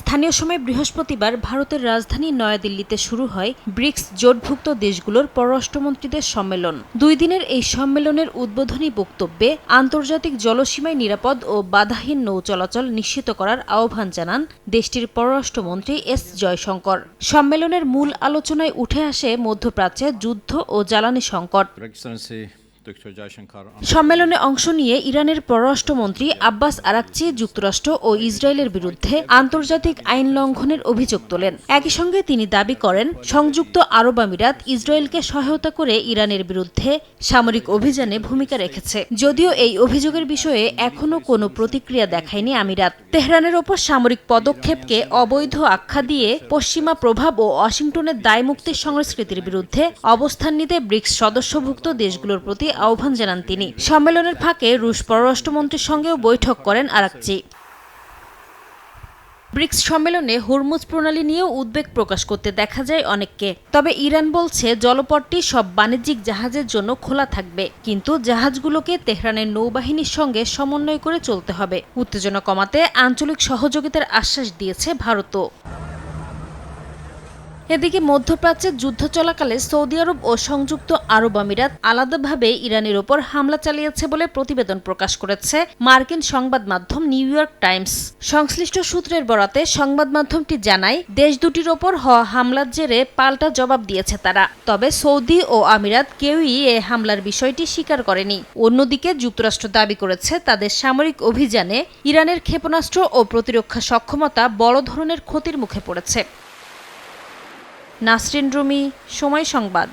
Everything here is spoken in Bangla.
স্থানীয় সময় বৃহস্পতিবার ভারতের রাজধানী নয়াদিল্লিতে শুরু হয় ব্রিক্স জোটভুক্ত দেশগুলোর পররাষ্ট্রমন্ত্রীদের সম্মেলন। 2 দিনের এই সম্মেলনের উদ্বোধনী বক্তব্যে আন্তর্জাতিক জলসীমায় নিরাপদ ও বাধাহীন নৌ চলাচল নিশ্চিত করার আহ্বান জানান দেশটির পররাষ্ট্রমন্ত্রী এস জয়শঙ্কর। সম্মেলনের মূল আলোচনায় উঠে আসে মধ্যপ্রাচ্যে যুদ্ধ ও জ্বালানি সংকট। সম্মেলনে অংশ নিয়ে ইরানের পররাষ্ট্রমন্ত্রী আব্বাস আরাকচি যুক্তরাষ্ট্র ও ইসরায়েলের বিরুদ্ধে আন্তর্জাতিক আইন লঙ্ঘনের অভিযোগ তোলেন। একই সঙ্গে তিনি দাবি করেন, সংযুক্ত আরব আমিরাত ইসরায়েলকে সহায়তা করে ইরানের বিরুদ্ধে সামরিক অভিযানে ভূমিকা রেখেছে। যদিও এই অভিযোগের বিষয়ে এখনও কোনো প্রতিক্রিয়া দেখায়নি আমিরাত। তেহরানের ওপর সামরিক পদক্ষেপকে অবৈধ আখ্যা দিয়ে পশ্চিমা প্রভাব ও ওয়াশিংটনের দায়মুক্তির সংস্কৃতির বিরুদ্ধে অবস্থান নিতে ব্রিক্স সদস্যভুক্ত দেশগুলোর প্রতি আহ্বান জানান তিনি। সম্মেলনের ফাঁকে রুশ পররাষ্ট্রমন্ত্রীর সঙ্গেও বৈঠক করেন আরাকচি। ব্রিক্স সম্মেলনে হরমুজ প্রণালী নিয়েও উদ্বেগ প্রকাশ করতে দেখা যায় অনেককে। তবে ইরান বলছে জলপথটি সব বাণিজ্যিক জাহাজের জন্য খোলা থাকবে, কিন্তু জাহাজগুলোকে তেহরানের নৌবাহিনীর সঙ্গে সমন্বয় করে চলতে হবে। উত্তেজনা কমাতে আঞ্চলিক সহযোগিতার আশ্বাস দিয়েছে ভারতও। এদিকে মধ্যপ্রাচ্যে যুদ্ধ চলাকালে সৌদি আরব ও সংযুক্ত আরব আমিরাত আলাদাভাবে ইরানের ওপর হামলা চালিয়েছে বলে প্রতিবেদন প্রকাশ করেছে মার্কিন সংবাদ মাধ্যম নিউ ইয়র্ক টাইমস। সংশ্লিষ্ট সূত্রের বরাতে সংবাদ মাধ্যমটি জানায়, দেশ দুটির ওপর হওয়া হামলার জেরে পাল্টা জবাব দিয়েছে তারা। তবে সৌদি ও আমিরাত কেউই এ হামলার বিষয়টি স্বীকার করেনি। অন্যদিকে যুক্তরাষ্ট্র দাবি করেছে তাদের সামরিক অভিযানে ইরানের ক্ষেপণাস্ত্র ও প্রতিরক্ষা সক্ষমতা বড় ধরনের ক্ষতির মুখে পড়েছে। নাসরিন রুমি, সময় সংবাদ।